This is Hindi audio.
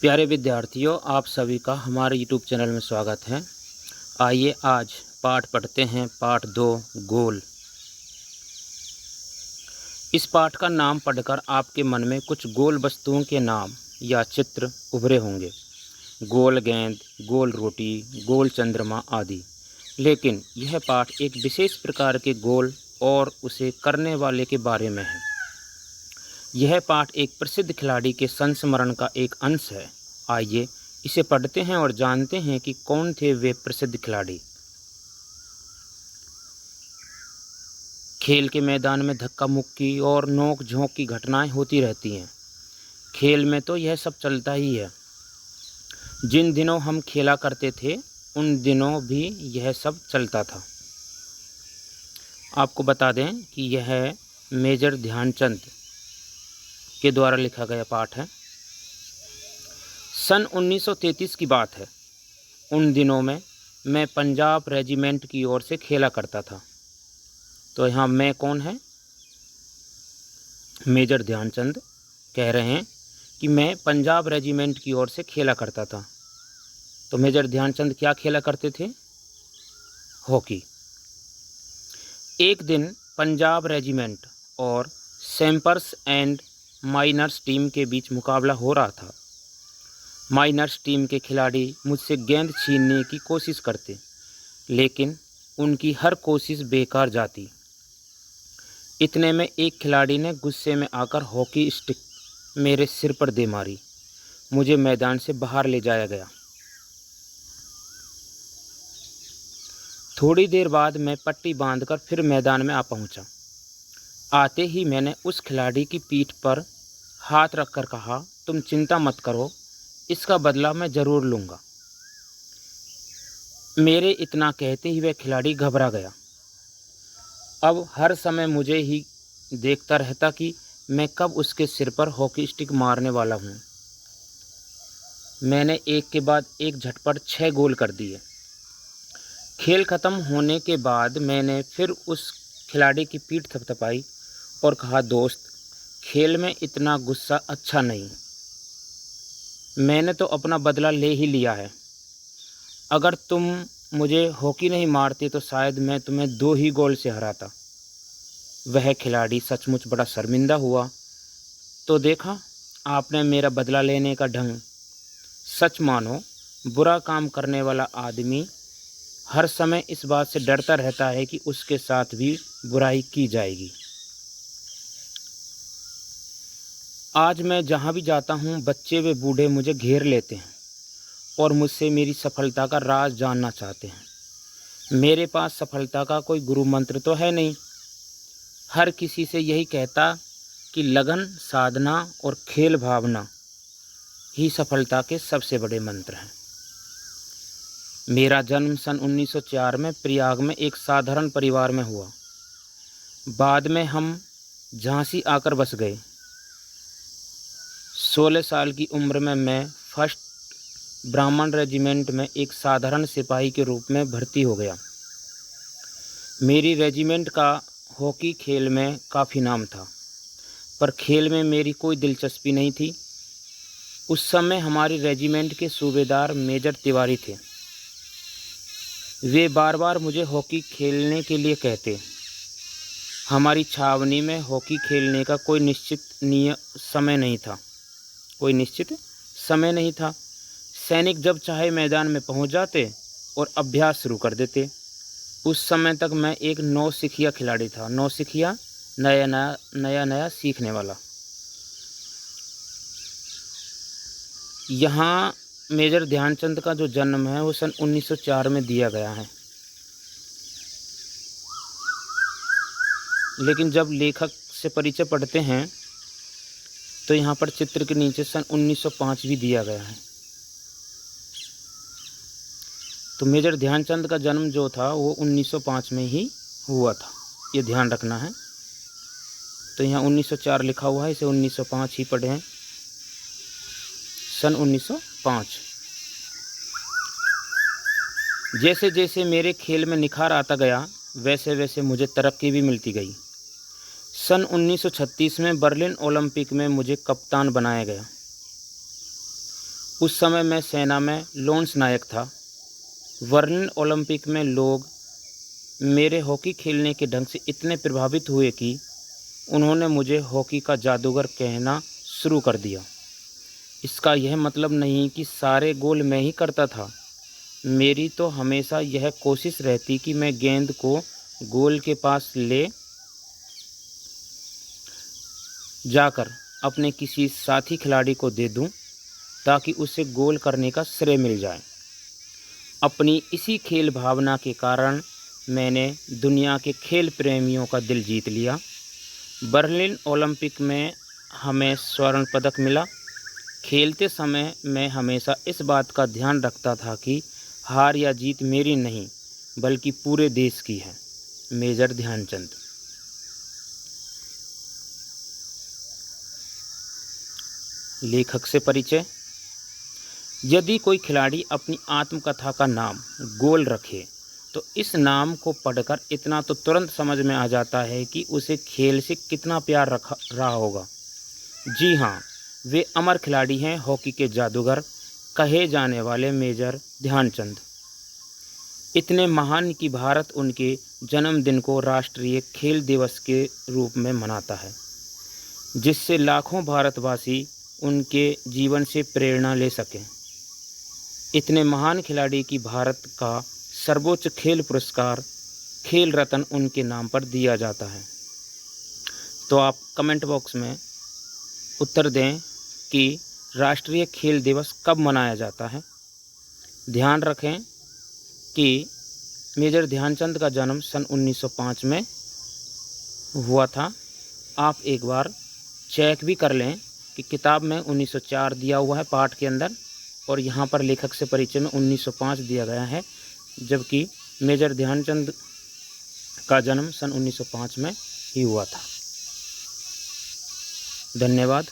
प्यारे विद्यार्थियों, आप सभी का हमारे YouTube चैनल में स्वागत है। आइए आज पाठ पढ़ते हैं, पाठ 2 गोल। इस पाठ का नाम पढ़कर आपके मन में कुछ गोल वस्तुओं के नाम या चित्र उभरे होंगे। गोल गेंद, गोल रोटी, गोल चंद्रमा आदि। लेकिन यह पाठ एक विशेष प्रकार के गोल और उसे करने वाले के बारे में है। यह पाठ एक प्रसिद्ध खिलाड़ी के संस्मरण का एक अंश है। आइए इसे पढ़ते हैं और जानते हैं कि कौन थे वे प्रसिद्ध खिलाड़ी। खेल के मैदान में धक्का मुक्की और नोक झोंक की घटनाएं होती रहती हैं। खेल में तो यह सब चलता ही है। जिन दिनों हम खेला करते थे उन दिनों भी यह सब चलता था। आपको बता दें कि यह मेजर ध्यानचंद के द्वारा लिखा गया पाठ है। सन 1933 की बात है। उन दिनों में मैं पंजाब रेजिमेंट की ओर से खेला करता था। तो यहाँ मैं कौन है? मेजर ध्यानचंद कह रहे हैं कि मैं पंजाब रेजिमेंट की ओर से खेला करता था। तो मेजर ध्यानचंद क्या खेला करते थे? हॉकी। एक दिन पंजाब रेजिमेंट और सैम्पर्स एंड माइनर्स टीम के बीच मुकाबला हो रहा था। माइनर्स टीम के खिलाड़ी मुझसे गेंद छीनने की कोशिश करते, लेकिन उनकी हर कोशिश बेकार जाती। इतने में एक खिलाड़ी ने गुस्से में आकर हॉकी स्टिक मेरे सिर पर दे मारी। मुझे मैदान से बाहर ले जाया गया। थोड़ी देर बाद मैं पट्टी बांधकर फिर मैदान में आ पहुंचा। आते ही मैंने उस खिलाड़ी की पीठ पर हाथ रखकर कहा, तुम चिंता मत करो, इसका बदला मैं ज़रूर लूँगा। मेरे इतना कहते ही वह खिलाड़ी घबरा गया। अब हर समय मुझे ही देखता रहता कि मैं कब उसके सिर पर हॉकी स्टिक मारने वाला हूँ। मैंने एक के बाद एक झटपट 6 गोल कर दिए। खेल ख़त्म होने के बाद मैंने फिर उस खिलाड़ी की पीठ थपथपाई और कहा, दोस्त, खेल में इतना गुस्सा अच्छा नहीं। मैंने तो अपना बदला ले ही लिया है। अगर तुम मुझे हॉकी नहीं मारते तो शायद मैं तुम्हें 2 ही गोल से हराता। वह खिलाड़ी सचमुच बड़ा शर्मिंदा हुआ। तो देखा आपने मेरा बदला लेने का ढंग। सच मानो, बुरा काम करने वाला आदमी हर समय इस बात से डरता रहता है कि उसके साथ भी बुराई की जाएगी। आज मैं जहाँ भी जाता हूँ बच्चे व बूढ़े मुझे घेर लेते हैं और मुझसे मेरी सफलता का राज जानना चाहते हैं। मेरे पास सफलता का कोई गुरु मंत्र तो है नहीं। हर किसी से यही कहता कि लगन, साधना और खेल भावना ही सफलता के सबसे बड़े मंत्र हैं। मेरा जन्म सन 1904 में प्रयाग में एक साधारण परिवार में हुआ। बाद में हम झांसी आकर बस गए। 16 साल की उम्र में मैं फर्स्ट ब्राह्मण रेजिमेंट में एक साधारण सिपाही के रूप में भर्ती हो गया। मेरी रेजिमेंट का हॉकी खेल में काफ़ी नाम था, पर खेल में मेरी कोई दिलचस्पी नहीं थी। उस समय हमारी रेजिमेंट के सूबेदार मेजर तिवारी थे। वे बार बार मुझे हॉकी खेलने के लिए कहते। हमारी छावनी में हॉकी खेलने का कोई निश्चित समय नहीं था। सैनिक जब चाहे मैदान में पहुंच जाते और अभ्यास शुरू कर देते। उस समय तक मैं एक नौसिखिया खिलाड़ी था। नौसिखिया नया सीखने वाला। यहाँ मेजर ध्यानचंद का जो जन्म है वो सन 1904 में दिया गया है। लेकिन जब लेखक से परिचय पढ़ते हैं तो यहाँ पर चित्र के नीचे सन 1905 भी दिया गया है। तो मेजर ध्यानचंद का जन्म जो था वो 1905 में ही हुआ था, ये ध्यान रखना है। तो यहाँ 1904 लिखा हुआ है, इसे 1905 ही पढ़ें। सन 1905। जैसे जैसे मेरे खेल में निखार आता गया वैसे वैसे मुझे तरक्की भी मिलती गई। सन 1936 में बर्लिन ओलंपिक में मुझे कप्तान बनाया गया। उस समय मैं सेना में लॉन्स नायक था। बर्लिन ओलंपिक में लोग मेरे हॉकी खेलने के ढंग से इतने प्रभावित हुए कि उन्होंने मुझे हॉकी का जादूगर कहना शुरू कर दिया। इसका यह मतलब नहीं कि सारे गोल मैं ही करता था। मेरी तो हमेशा यह कोशिश रहती कि मैं गेंद को गोल के पास ले जाकर अपने किसी साथी खिलाड़ी को दे दूं, ताकि उसे गोल करने का श्रेय मिल जाए। अपनी इसी खेल भावना के कारण मैंने दुनिया के खेल प्रेमियों का दिल जीत लिया। बर्लिन ओलंपिक में हमें स्वर्ण पदक मिला। खेलते समय मैं हमेशा इस बात का ध्यान रखता था कि हार या जीत मेरी नहीं बल्कि पूरे देश की है। मेजर ध्यानचंद। लेखक से परिचय। यदि कोई खिलाड़ी अपनी आत्मकथा का नाम गोल रखे तो इस नाम को पढ़कर इतना तो तुरंत समझ में आ जाता है कि उसे खेल से कितना प्यार रहा होगा। जी हाँ, वे अमर खिलाड़ी हैं, हॉकी के जादूगर कहे जाने वाले मेजर ध्यानचंद। इतने महान कि भारत उनके जन्मदिन को राष्ट्रीय खेल दिवस के रूप में मनाता है, जिससे लाखों भारतवासी उनके जीवन से प्रेरणा ले सकें। इतने महान खिलाड़ी की भारत का सर्वोच्च खेल पुरस्कार खेल रत्न उनके नाम पर दिया जाता है। तो आप कमेंट बॉक्स में उत्तर दें कि राष्ट्रीय खेल दिवस कब मनाया जाता है। ध्यान रखें कि मेजर ध्यानचंद का जन्म सन 1905 में हुआ था। आप एक बार चेक भी कर लें कि किताब में 1904 दिया हुआ है पाठ के अंदर, और यहाँ पर लेखक से परिचय में 1905 दिया गया है, जबकि मेजर ध्यानचंद का जन्म सन 1905 में ही हुआ था। धन्यवाद।